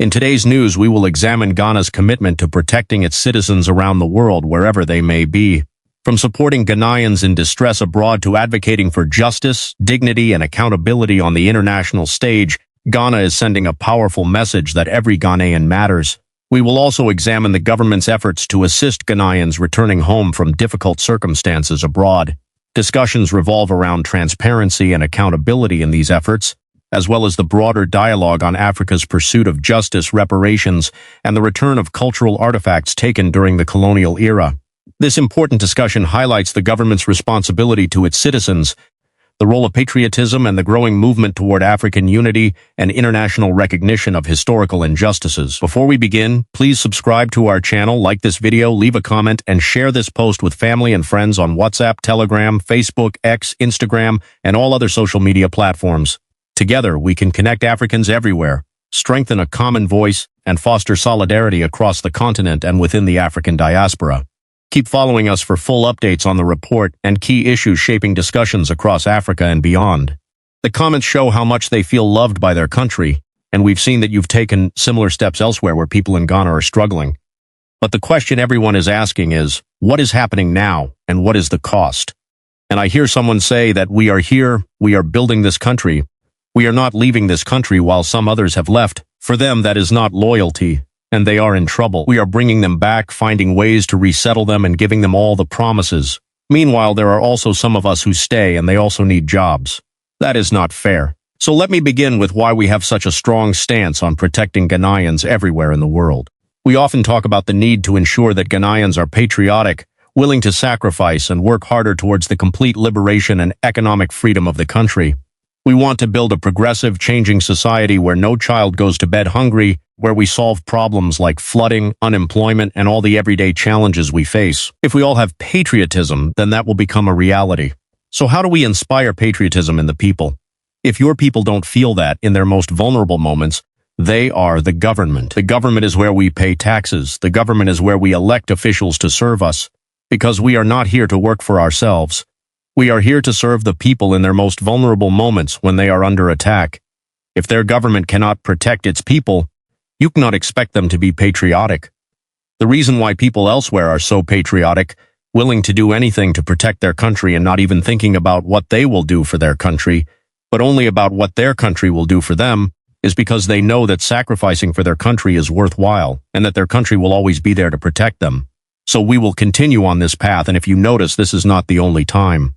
In today's news, we will examine Ghana's commitment to protecting its citizens around the world wherever they may be. From supporting Ghanaians in distress abroad to advocating for justice, dignity, and accountability on the international stage, Ghana is sending a powerful message that every Ghanaian matters. We will also examine the government's efforts to assist Ghanaians returning home from difficult circumstances abroad. Discussions revolve around transparency and accountability in these efforts, as well as the broader dialogue on Africa's pursuit of justice, reparations, and the return of cultural artifacts taken during the colonial era. This important discussion highlights the government's responsibility to its citizens, the role of patriotism, and the growing movement toward African unity and international recognition of historical injustices. Before we begin, please subscribe to our channel, like this video, leave a comment, and share this post with family and friends on WhatsApp, Telegram, Facebook, X, Instagram, and all other social media platforms. Together, we can connect Africans everywhere, strengthen a common voice, and foster solidarity across the continent and within the African diaspora. Keep following us for full updates on the report and key issues shaping discussions across Africa and beyond. The comments show how much they feel loved by their country, and we've seen that you've taken similar steps elsewhere where people in Ghana are struggling. But the question everyone is asking is, what is happening now, and what is the cost? And I hear someone say that we are here, we are building this country. We are not leaving this country while some others have left. For them, that is not loyalty, and they are in trouble. We are bringing them back, finding ways to resettle them, and giving them all the promises. Meanwhile, there are also some of us who stay, and they also need jobs. That is not fair. So let me begin with why we have such a strong stance on protecting Ghanaians everywhere in the world. We often talk about the need to ensure that Ghanaians are patriotic, willing to sacrifice, and work harder towards the complete liberation and economic freedom of the country. We want to build a progressive, changing society where no child goes to bed hungry, where we solve problems like flooding, unemployment, and all the everyday challenges we face. If we all have patriotism, then that will become a reality. So how do we inspire patriotism in the people? If your people don't feel that in their most vulnerable moments, they are the government. The government is where we pay taxes. The government is where we elect officials to serve us, because we are not here to work for ourselves. We are here to serve the people in their most vulnerable moments when they are under attack. If their government cannot protect its people, you cannot expect them to be patriotic. The reason why people elsewhere are so patriotic, willing to do anything to protect their country and not even thinking about what they will do for their country, but only about what their country will do for them, is because they know that sacrificing for their country is worthwhile and that their country will always be there to protect them. So we will continue on this path, and if you notice, this is not the only time.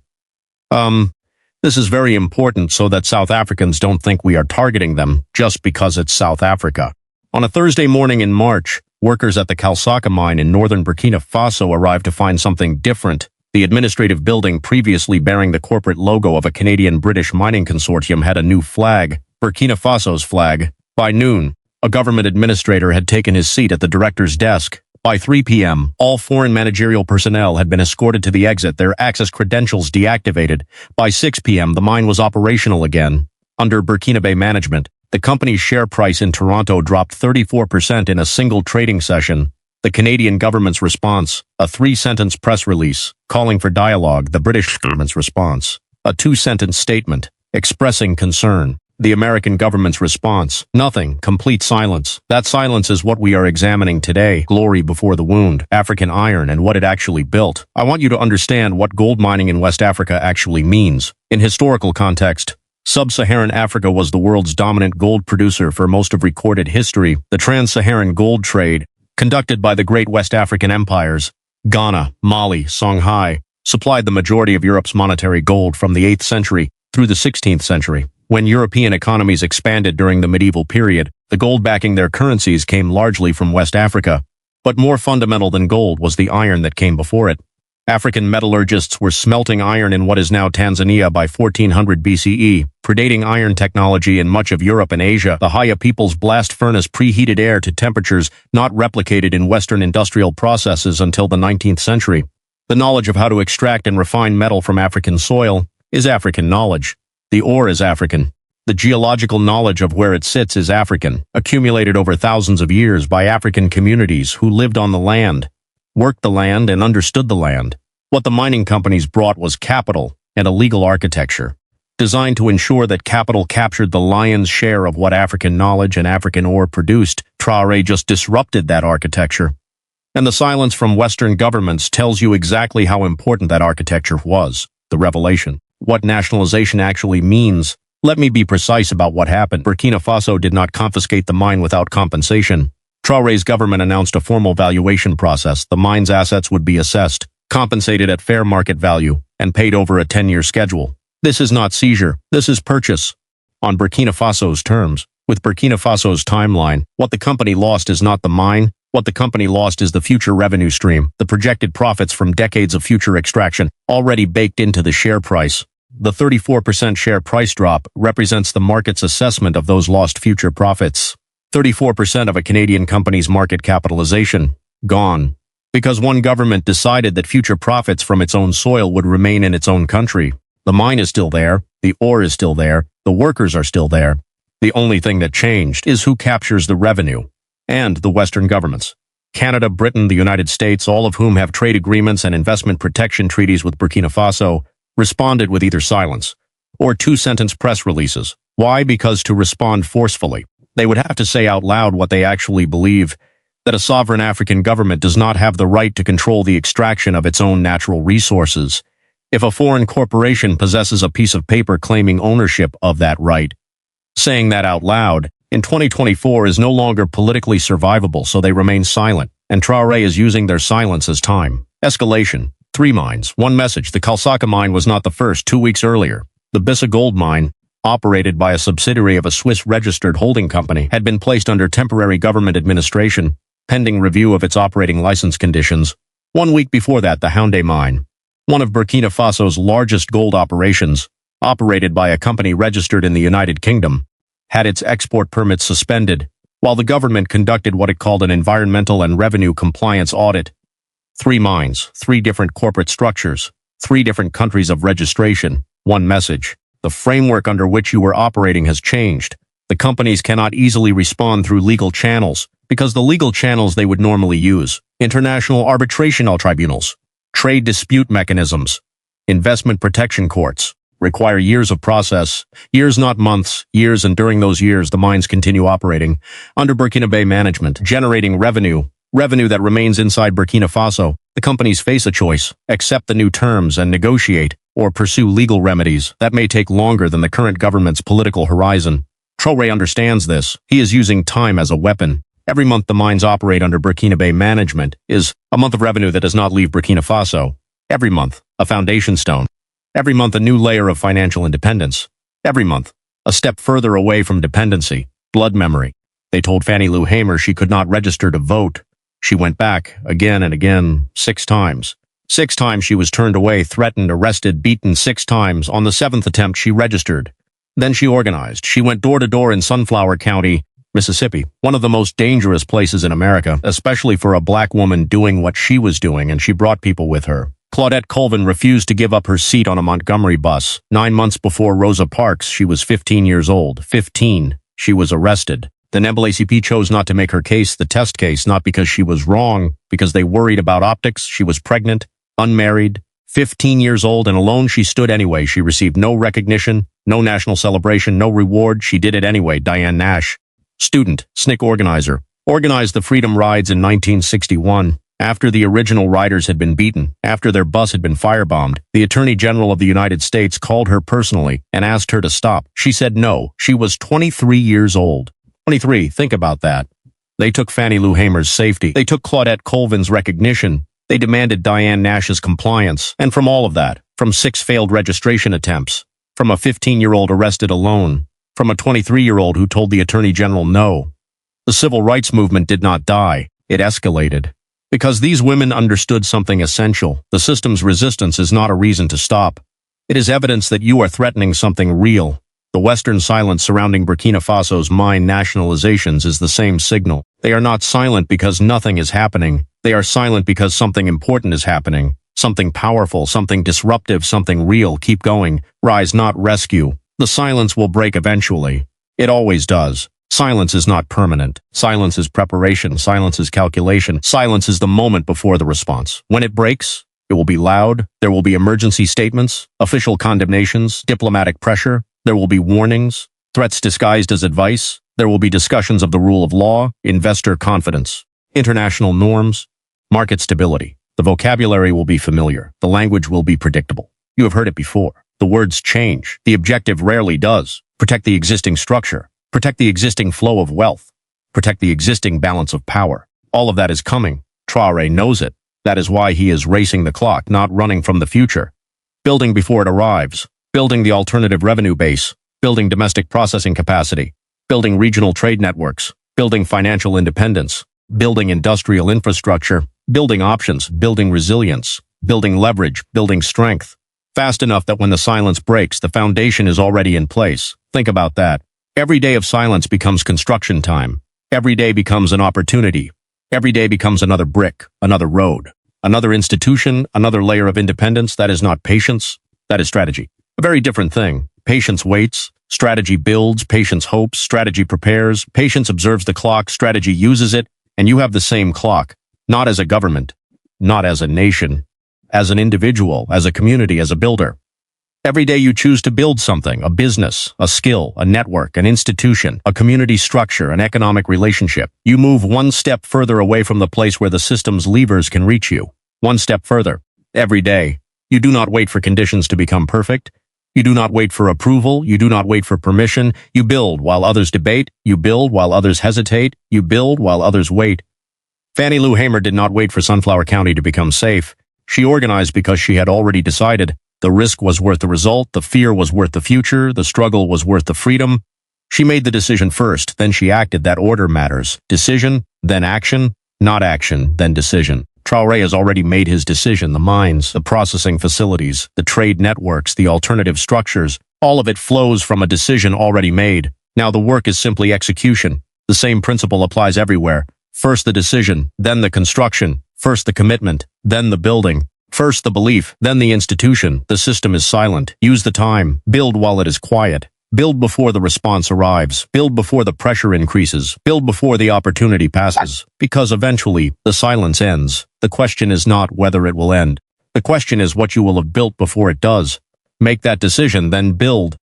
This is very important so that South Africans don't think we are targeting them just because it's South Africa. On a Thursday morning in March, workers at the Kalsaka mine in northern Burkina Faso arrived to find something different. The administrative building previously bearing the corporate logo of a Canadian-British mining consortium had a new flag, Burkina Faso's flag. By noon, a government administrator had taken his seat at the director's desk. By 3 p.m., all foreign managerial personnel had been escorted to the exit, their access credentials deactivated. By 6 p.m., the mine was operational again. Under Burkinabe management, the company's share price in Toronto dropped 34% in a single trading session. The Canadian government's response, a 3-sentence press release, calling for dialogue. The British government's response, a 2-sentence statement, expressing concern. The American government's response, nothing, complete silence. That silence is what we are examining today. Glory before the wound, African iron and what it actually built. I want you to understand what gold mining in West Africa actually means. In historical context, Sub-Saharan Africa was the world's dominant gold producer for most of recorded history. The Trans-Saharan gold trade, conducted by the great West African empires, Ghana, Mali, Songhai, supplied the majority of Europe's monetary gold from the 8th century through the 16th century. When European economies expanded during the medieval period, the gold backing their currencies came largely from West Africa. But more fundamental than gold was the iron that came before it. African metallurgists were smelting iron in what is now Tanzania by 1400 BCE, predating iron technology in much of Europe and Asia. The Haya people's blast furnace preheated air to temperatures not replicated in Western industrial processes until the 19th century. The knowledge of how to extract and refine metal from African soil is African knowledge. The ore is African. The geological knowledge of where it sits is African, accumulated over thousands of years by African communities who lived on the land, worked the land, and understood the land. What the mining companies brought was capital and a legal architecture, designed to ensure that capital captured the lion's share of what African knowledge and African ore produced. Traoré just disrupted that architecture. And the silence from Western governments tells you exactly how important that architecture was, the revelation. What nationalization actually means. Let me be precise about what happened. Burkina Faso did not confiscate the mine without compensation. Traoré's government announced a formal valuation process. The mine's assets would be assessed, compensated at fair market value, and paid over a 10-year schedule. This is not seizure, this is purchase. On Burkina Faso's terms, with Burkina Faso's timeline, what the company lost is not the mine, what the company lost is the future revenue stream, the projected profits from decades of future extraction, already baked into the share price. The 34% share price drop represents the market's assessment of those lost future profits. 34% of a Canadian company's market capitalization, gone. Because one government decided that future profits from its own soil would remain in its own country. The mine is still there, the ore is still there, the workers are still there. The only thing that changed is who captures the revenue. And the Western governments. Canada, Britain, the United States, all of whom have trade agreements and investment protection treaties with Burkina Faso, responded with either silence or two-sentence press releases. Why? Because to respond forcefully, they would have to say out loud what they actually believe, that a sovereign African government does not have the right to control the extraction of its own natural resources. If a foreign corporation possesses a piece of paper claiming ownership of that right, saying that out loud in 2024 is no longer politically survivable, so they remain silent, and Traoré is using their silence as time. Escalation. 3 mines, 1 message. The Kalsaka mine was not the first. 2 weeks earlier, the Bissa gold mine, operated by a subsidiary of a Swiss-registered holding company, had been placed under temporary government administration, pending review of its operating license conditions. 1 week before that, the Houndé mine, one of Burkina Faso's largest gold operations, operated by a company registered in the United Kingdom, had its export permits suspended, while the government conducted what it called an environmental and revenue compliance audit. 3 mines, 3 different corporate structures, 3 different countries of registration, 1 message. The framework under which you were operating has changed. The companies cannot easily respond through legal channels, because the legal channels they would normally use, international arbitration tribunals, trade dispute mechanisms, investment protection courts, require years of process, years not months, years, and during those years the mines continue operating under Burkinabe management, generating revenue that remains inside Burkina Faso. The companies face a choice: accept the new terms and negotiate, or pursue legal remedies that may take longer than the current government's political horizon. Traoré understands this. He is using time as a weapon. Every month the mines operate under Burkinabe management is a month of revenue that does not leave Burkina Faso. Every month, a foundation stone. Every month, a new layer of financial independence. Every month, a step further away from dependency, blood memory. They told Fannie Lou Hamer she could not register to vote. She went back, again and again, 6 times. 6 times she was turned away, threatened, arrested, beaten 6 times. On the 7th attempt, she registered. Then she organized. She went door to door in Sunflower County, Mississippi, one of the most dangerous places in America, especially for a black woman doing what she was doing, and she brought people with her. Claudette Colvin refused to give up her seat on a Montgomery bus. 9 months before Rosa Parks, she was 15 years old. 15. She was arrested. The NAACP chose not to make her case the test case, not because she was wrong, because they worried about optics. She was pregnant, unmarried, 15 years old, and alone she stood anyway. She received no recognition, no national celebration, no reward. She did it anyway. Diane Nash, student, SNCC organizer, organized the Freedom Rides in 1961. After the original riders had been beaten, after their bus had been firebombed, the Attorney General of the United States called her personally and asked her to stop. She said no. She was 23 years old. 23, think about that. They took Fannie Lou Hamer's safety. They took Claudette Colvin's recognition. They demanded Diane Nash's compliance. And from all of that, from 6 failed registration attempts, from a 15-year-old arrested alone, from a 23-year-old who told the Attorney General no, the civil rights movement did not die. It escalated. Because these women understood something essential. The system's resistance is not a reason to stop. It is evidence that you are threatening something real. The Western silence surrounding Burkina Faso's mine nationalizations is the same signal. They are not silent because nothing is happening. They are silent because something important is happening. Something powerful, something disruptive, something real. Keep going. Rise, not rescue. The silence will break eventually. It always does. Silence is not permanent. Silence is preparation. Silence is calculation. Silence is the moment before the response. When it breaks, it will be loud. There will be emergency statements, official condemnations, diplomatic pressure. There will be warnings. Threats disguised as advice. There will be discussions of the rule of law, investor confidence, international norms, market stability. The vocabulary will be familiar. The language will be predictable. You have heard it before. The words change. The objective rarely does. Protect the existing structure. Protect the existing flow of wealth. Protect the existing balance of power. All of that is coming. Traoré knows it. That is why he is racing the clock, not running from the future. Building before it arrives. Building the alternative revenue base. Building domestic processing capacity. Building regional trade networks. Building financial independence. Building industrial infrastructure. Building options. Building resilience. Building leverage. Building strength. Fast enough that when the silence breaks, the foundation is already in place. Think about that. Every day of silence becomes construction time. Every day becomes an opportunity. Every day becomes another brick, another road, another institution, another layer of independence. That is not patience. That is strategy. A very different thing. Patience waits. Strategy builds. Patience hopes. Strategy prepares. Patience observes the clock. Strategy uses it. And you have the same clock. Not as a government. Not as a nation. As an individual, as a community, as a builder. Every day you choose to build something, a business, a skill, a network, an institution, a community structure, an economic relationship. You move one step further away from the place where the system's levers can reach you. One step further. Every day. You do not wait for conditions to become perfect. You do not wait for approval. You do not wait for permission. You build while others debate. You build while others hesitate. You build while others wait. Fannie Lou Hamer did not wait for Sunflower County to become safe. She organized because she had already decided. The risk was worth the result, the fear was worth the future, the struggle was worth the freedom. She made the decision first, then she acted. That order matters. Decision, then action, not action, then decision. Traoré has already made his decision. The mines, the processing facilities, the trade networks, the alternative structures, all of it flows from a decision already made. Now the work is simply execution. The same principle applies everywhere. First the decision, then the construction. First the commitment, then the building. First the belief, then the institution. The system is silent. Use the time. Build while it is quiet. Build before the response arrives. Build before the pressure increases. Build before the opportunity passes. Because eventually, the silence ends. The question is not whether it will end. The question is what you will have built before it does. Make that decision, then build.